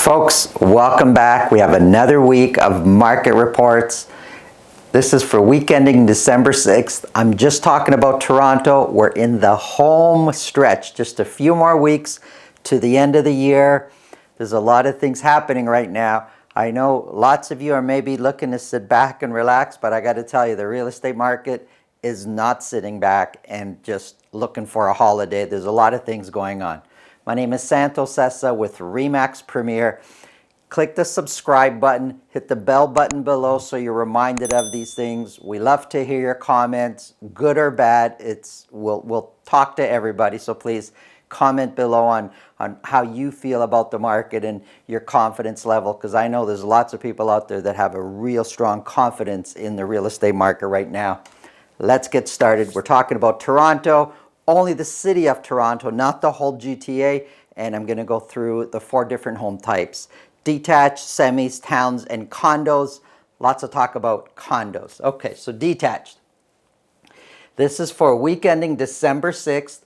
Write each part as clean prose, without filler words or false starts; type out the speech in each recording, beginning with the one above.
Folks, welcome back. We have another week of market reports. This is for week ending December 6th. I'm just talking about Toronto. We're in the home stretch, just a few more weeks to the end of the year. There's a lot of things happening right now. I know lots of you are maybe looking to sit back and relax, but I got to tell you, the real estate market is not sitting back and just looking for a holiday. There's a lot of things going on. My name is Santo Sessa with RE/MAX Premier. Click the subscribe button, hit the bell button below so you're reminded of these things. We love to hear your comments, good or bad. We'll talk to everybody, so please comment below on how you feel about the market and your confidence level, because I know there's lots of people out there that have a real strong confidence in the real estate market right now. Let's get started. We're talking about Toronto. Only the city of Toronto, not the whole GTA, and I'm going to go through the 4 different home types. Detached, semis, towns, and condos. Lots of talk about condos. Okay, so detached. This is for week ending December 6th.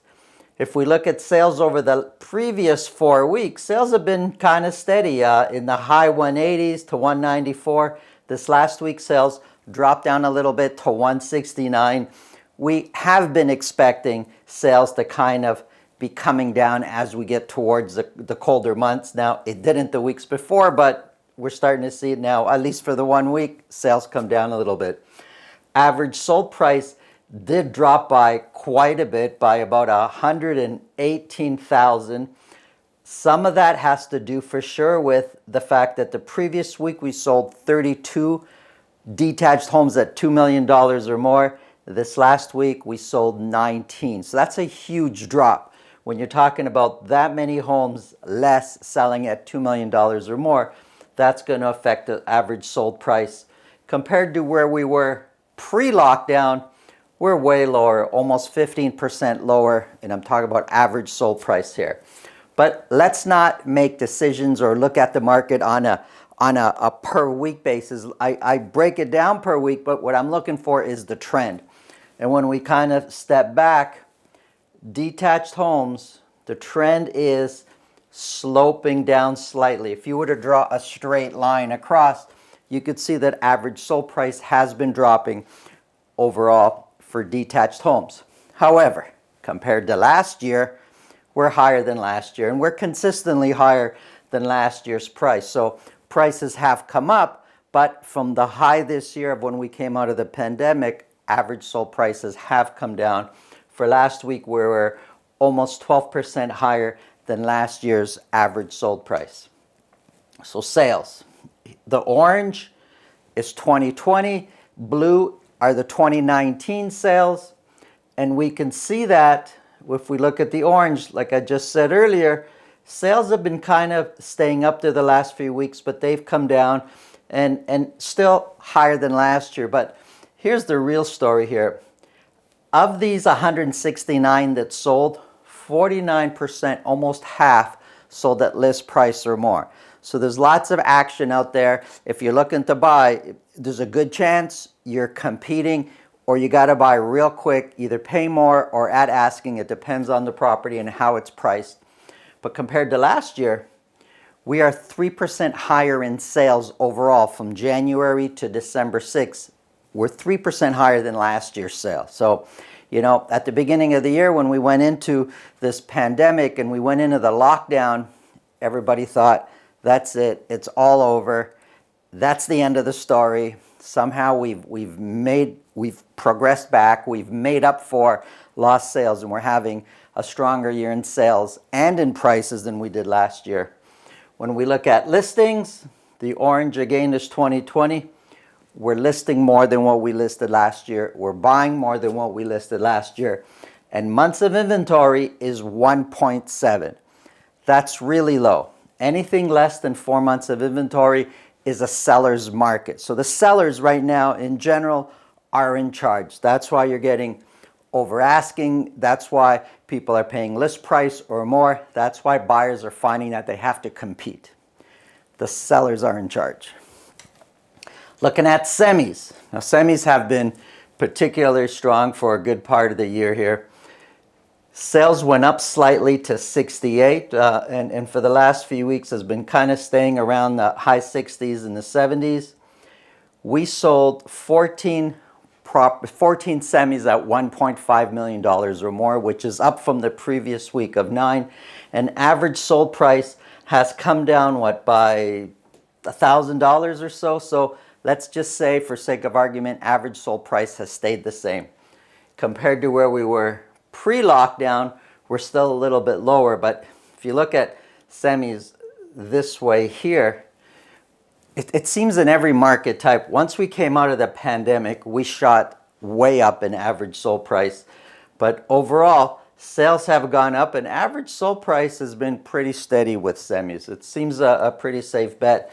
If we look at sales over the previous 4 weeks, sales have been kind of steady in the high 180s to 194. This last week, sales dropped down a little bit to 169. We have been expecting sales to kind of be coming down as we get towards the colder months. Now, it didn't the weeks before, but we're starting to see it now, at least for the 1 week, sales come down a little bit. Average sold price did drop by quite a bit, by about 118,000. Some of that has to do for sure with the fact that the previous week we sold 32 detached homes at $2 million or more. This last week we sold 19. So that's a huge drop. When you're talking about that many homes less selling at $2 million or more, that's going to affect the average sold price. Compared to where we were pre-lockdown, we're way lower, almost 15% lower, and I'm talking about average sold price here. But let's not make decisions or look at the market on a per week basis. I break it down per week, but what I'm looking for is the trend. And when we kind of step back, detached homes, the trend is sloping down slightly. If you were to draw a straight line across, you could see that average sold price has been dropping overall for detached homes. However, compared to last year, we're higher than last year, and we're consistently higher than last year's price. So prices have come up, but from the high this year of when we came out of the pandemic, average sold prices have come down. For last week, we were almost 12% higher than last year's average sold price. So sales. The orange is 2020. Blue are the 2019 sales. And we can see that if we look at the orange, like I just said earlier, sales have been kind of staying up there the last few weeks, but they've come down and still higher than last year. But here's the real story here. Of these 169 that sold, 49%, almost half, sold at list price or more. So there's lots of action out there. If you're looking to buy, there's a good chance you're competing, or you got to buy real quick, either pay more or at asking. It depends on the property and how it's priced. But compared to last year, we are 3% higher in sales overall from January to December 6th. We're 3% higher than last year's sales. So, you know, at the beginning of the year when we went into this pandemic and we went into the lockdown, everybody thought, that's it, it's all over. That's the end of the story. Somehow we've progressed back, we've made up for lost sales, and we're having a stronger year in sales and in prices than we did last year. When we look at listings, the orange again is 2020. We're listing more than what we listed last year. We're buying more than what we listed last year. And months of inventory is 1.7. That's really low. Anything less than 4 months of inventory is a seller's market. So the sellers right now in general are in charge. That's why you're getting over asking. That's why people are paying list price or more. That's why buyers are finding that they have to compete. The sellers are in charge. Looking at semis. Now, semis have been particularly strong for a good part of the year here. Sales went up slightly to 68, and for the last few weeks has been kind of staying around the high 60s and the 70s. We sold 14 semis at $1.5 million or more, which is up from the previous week of 9. And average sold price has come down, by $1,000 or so. So let's just say, for sake of argument, average sold price has stayed the same. Compared to where we were pre-lockdown, we're still a little bit lower. But if you look at semis this way here, it seems in every market type, once we came out of the pandemic, we shot way up in average sold price. But overall, sales have gone up and average sold price has been pretty steady with semis. It seems a pretty safe bet.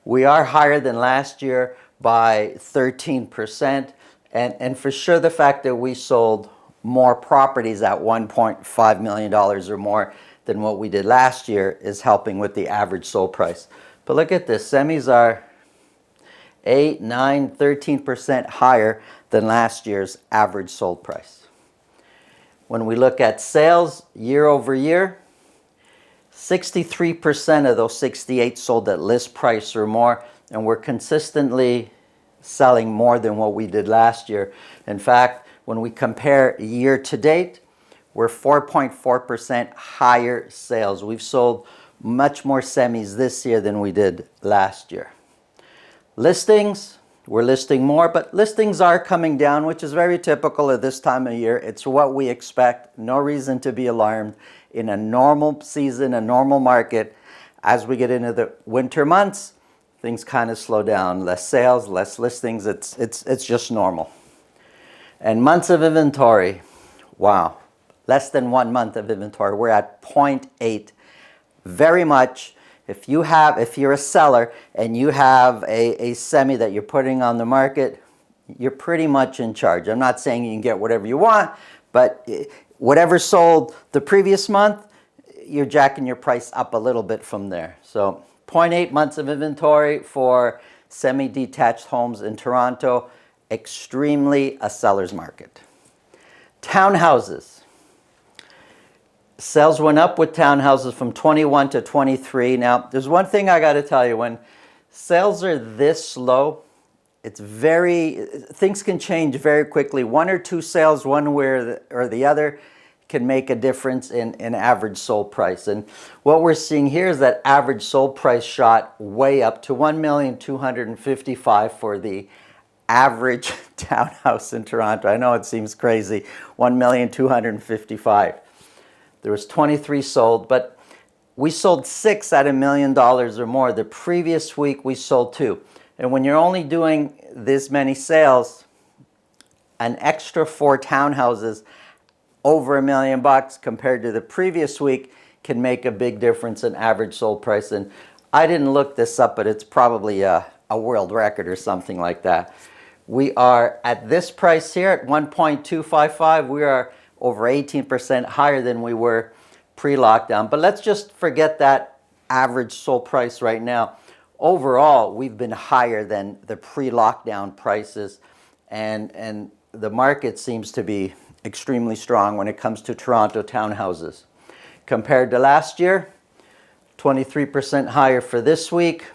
We are higher than last year by 13%. And for sure, the fact that we sold more properties at $1.5 million or more than what we did last year is helping with the average sold price. But look at this, semis are 8, 9, 13% higher than last year's average sold price. When we look at sales year over year, 63% of those 68 sold at list price or more, and we're consistently selling more than what we did last year. In fact, when we compare year to date, we're 4.4% higher sales. We've sold much more semis this year than we did last year. Listings, we're listing more, but listings are coming down, which is very typical at this time of year. It's what we expect. No reason to be alarmed. In a normal season, a normal market, as we get into the winter months, things kind of slow down. Less sales, less listings. It's just normal. And months of inventory, wow, less than 1 month of inventory. We're at 0.8. Very much, if you're a seller and you have a semi that you're putting on the market, you're pretty much in charge. I'm not saying you can get whatever you want, but whatever sold the previous month, you're jacking your price up a little bit from there. So 0.8 months of inventory for semi-detached homes in Toronto, extremely a seller's market. Townhouses. Sales went up with townhouses from 21 to 23. Now, there's one thing I got to tell you. When sales are this slow, things can change very quickly. 1 or 2 sales, one way or the other, can make a difference in average sold price. And what we're seeing here is that average sold price shot way up to $1,255,000 for the average townhouse in Toronto. I know it seems crazy, $1,255,000. There was 23 sold, but we sold 6 at $1 million or more. The previous week we sold 2. And when you're only doing this many sales, an extra 4 townhouses over $1 million compared to the previous week can make a big difference in average sold price. And I didn't look this up, but it's probably a world record or something like that. We are at this price here at 1.255. We are over 18% higher than we were pre-lockdown. But let's just forget that average sold price right now. Overall, we've been higher than the pre-lockdown prices, and the market seems to be extremely strong when it comes to Toronto townhouses. Compared to last year, 23% higher for this week.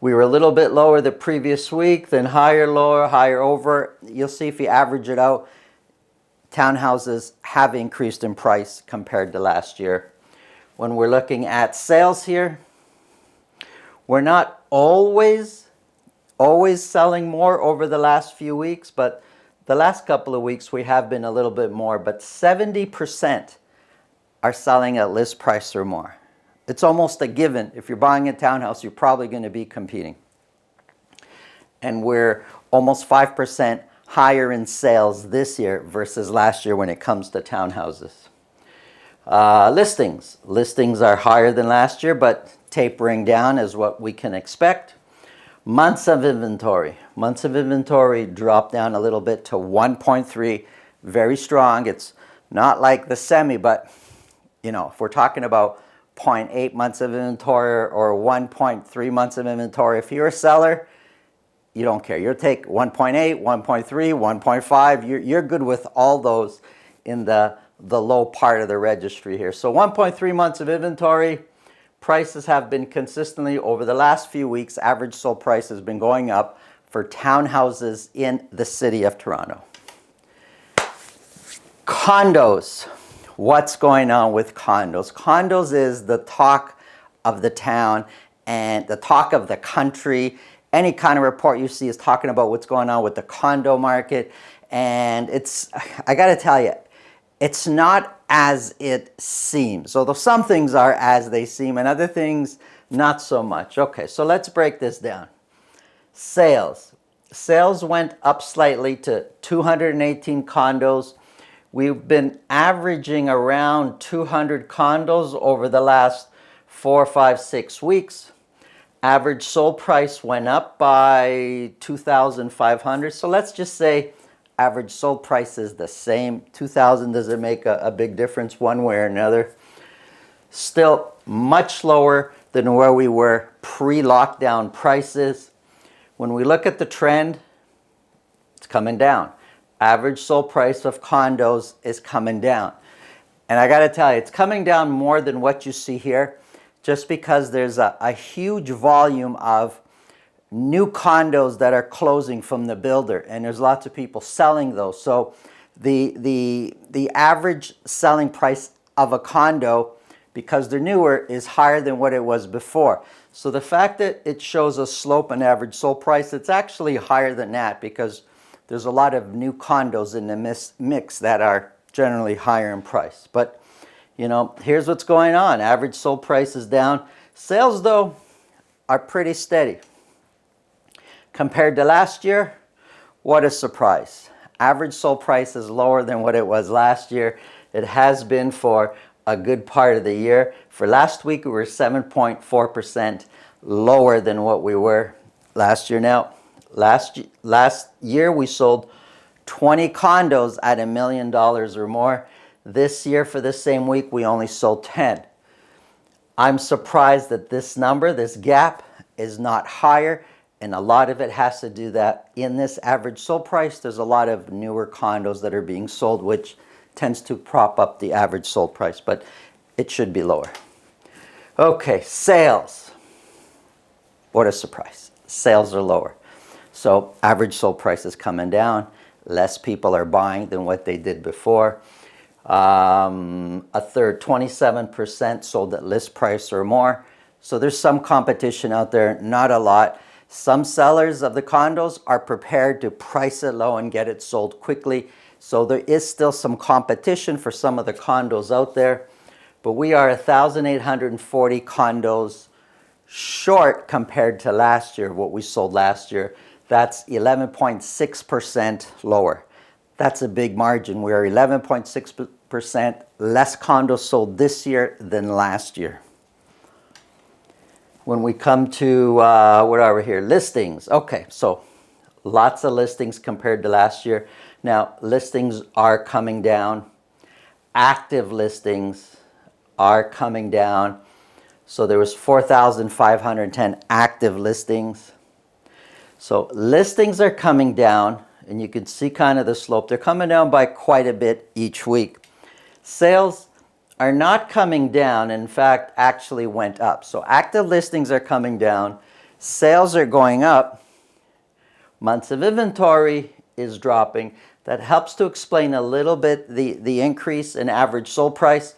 We were a little bit lower the previous week, then higher, lower, higher, over. You'll see if you average it out, townhouses have increased in price compared to last year. When we're looking at sales here, we're not always selling more over the last few weeks, but the last couple of weeks we have been a little bit more, but 70% are selling at list price or more. It's almost a given. If you're buying a townhouse, you're probably going to be competing. And we're almost 5% higher in sales this year versus last year when it comes to townhouses. Listings are higher than last year, but tapering down is what we can expect. Months of inventory dropped down a little bit to 1.3. Very strong. It's not like the semi, but if we're talking about 0.8 months of inventory or 1.3 months of inventory, if you're a seller, you don't care. You'll take 1.8, 1.3, 1.5. You're good with all those in the the low part of the registry here. So 1.3 months of inventory. Prices have been consistently over the last few weeks. Average sold price has been going up for townhouses in the city of Toronto. Condos. What's going on with condos? Condos is the talk of the town and the talk of the country. Any kind of report you see is talking about what's going on with the condo market. And I got to tell you, it's not as it seems. Although some things are as they seem and other things not so much. Okay, so let's break this down. Sales. Sales went up slightly to 218 condos. We've been averaging around 200 condos over the last 4, 5, 6 weeks. Average sold price went up by 2,500. So let's just say average sold price is the same. 2,000 doesn't make a big difference one way or another. Still much lower than where we were pre-lockdown prices. When we look at the trend, it's coming down. Average sold price of condos is coming down. And I got to tell you, it's coming down more than what you see here, just because there's a huge volume of new condos that are closing from the builder, and there's lots of people selling those. So the average selling price of a condo, because they're newer, is higher than what it was before. So the fact that it shows a slope in average sold price, it's actually higher than that because there's a lot of new condos in the mix that are generally higher in price. But, you know, here's what's going on. Average sold price is down. Sales, though, are pretty steady. Compared to last year, what a surprise. Average sold price is lower than what it was last year. It has been for a good part of the year. For last week, we were 7.4% lower than what we were last year. Now, last year, we sold 20 condos at $1 million or more. This year, for the same week, we only sold 10. I'm surprised that this number, this gap, is not higher. And a lot of it has to do that in this average sold price, there's a lot of newer condos that are being sold, which tends to prop up the average sold price, but it should be lower. Okay, sales. What a surprise. Sales are lower. So average sold price is coming down. Less people are buying than what they did before. A third, 27% sold at list price or more. So there's some competition out there, not a lot. Some sellers of the condos are prepared to price it low and get it sold quickly. So there is still some competition for some of the condos out there. But we are 1,840 condos short compared to last year, what we sold last year. That's 11.6% lower. That's a big margin. We are 11.6% less condos sold this year than last year. When we come to, what are we here? Listings. Okay, so lots of listings compared to last year. Now, listings are coming down. Active listings are coming down. So there was 4,510 active listings. So listings are coming down, and you can see kind of the slope. They're coming down by quite a bit each week. Sales are not coming down, in fact, actually went up. So active listings are coming down, sales are going up, months of inventory is dropping. That helps to explain a little bit the increase in average sold price,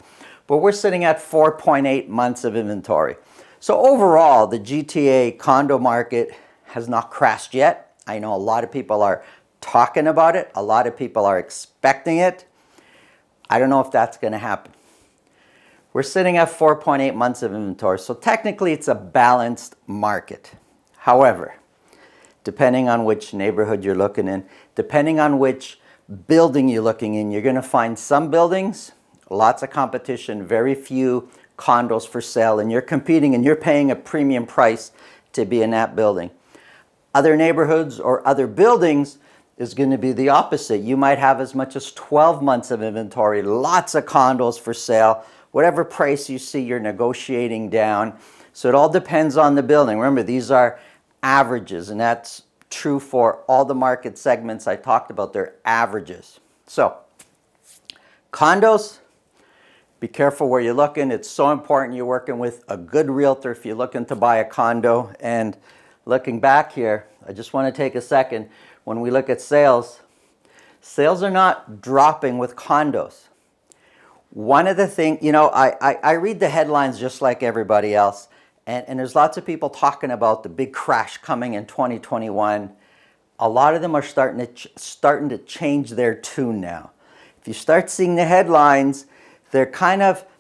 but we're sitting at 4.8 months of inventory. So overall, the GTA condo market has not crashed yet. I know a lot of people are talking about it. A lot of people are expecting it. I don't know if that's going to happen. We're sitting at 4.8 months of inventory, so technically it's a balanced market. However, depending on which neighborhood you're looking in, depending on which building you're looking in, you're going to find some buildings, lots of competition, very few condos for sale, and you're competing and you're paying a premium price to be in that building. Other neighborhoods or other buildings is going to be the opposite. You might have as much as 12 months of inventory, lots of condos for sale. Whatever price you see, you're negotiating down. So it all depends on the building. Remember, these are averages, and that's true for all the market segments I talked about. They're averages. So Condos, be careful where you're looking. It's so important you're working with a good realtor if you're looking to buy a condo. And looking back here, I just want to take a second. When we look at sales, sales are not dropping with condos. One of the things, I read the headlines just like everybody else, and there's lots of people talking about the big crash coming in 2021. A lot of them are starting to change their tune now. If you start seeing the headlines, they're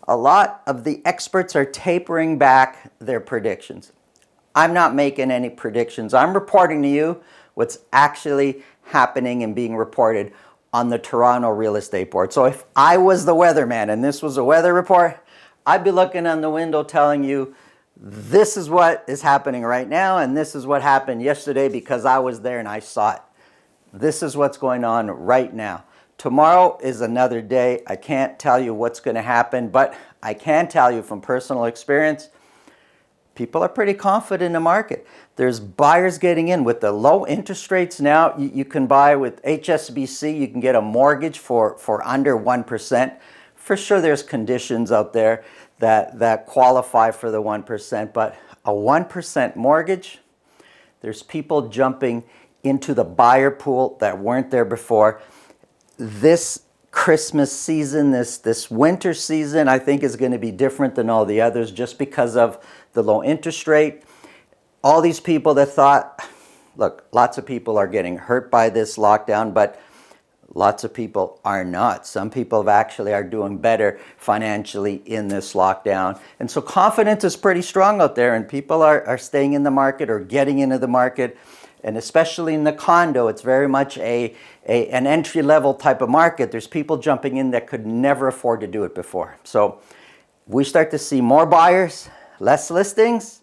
a lot of the experts are tapering back their predictions. I'm not making any predictions. I'm reporting to you what's actually happening and being reported on the Toronto Real Estate Board. So if I was the weatherman and this was a weather report, I'd be looking on the window telling you this is what is happening right now and this is what happened yesterday because I was there and I saw it. This is what's going on right now. Tomorrow is another day. I can't tell you what's going to happen, but I can tell you from personal experience, people are pretty confident in the market. There's buyers getting in with the low interest rates now. You can buy with HSBC. You can get a mortgage for under 1%. For sure, there's conditions out there that qualify for the 1%, but a 1% mortgage, there's people jumping into the buyer pool that weren't there before. This Christmas season, this winter season, I think is going to be different than all the others just because of the low interest rate. All these people that thought, look, lots of people are getting hurt by this lockdown, but lots of people are not. Some people are doing better financially in this lockdown. And so confidence is pretty strong out there, and people are staying in the market or getting into the market. And especially in the condo, it's very much an entry-level type of market. There's people jumping in that could never afford to do it before. So we start to see more buyers, less listings.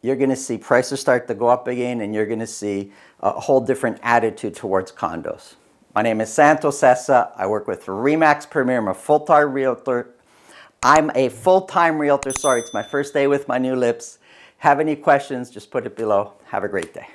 You're going to see prices start to go up again, and you're going to see a whole different attitude towards condos. My name is Santo Sessa. I work with RE/MAX Premier. I'm a full-time realtor. Sorry, it's my first day with my new lips. Have any questions, just put it below. Have a great day.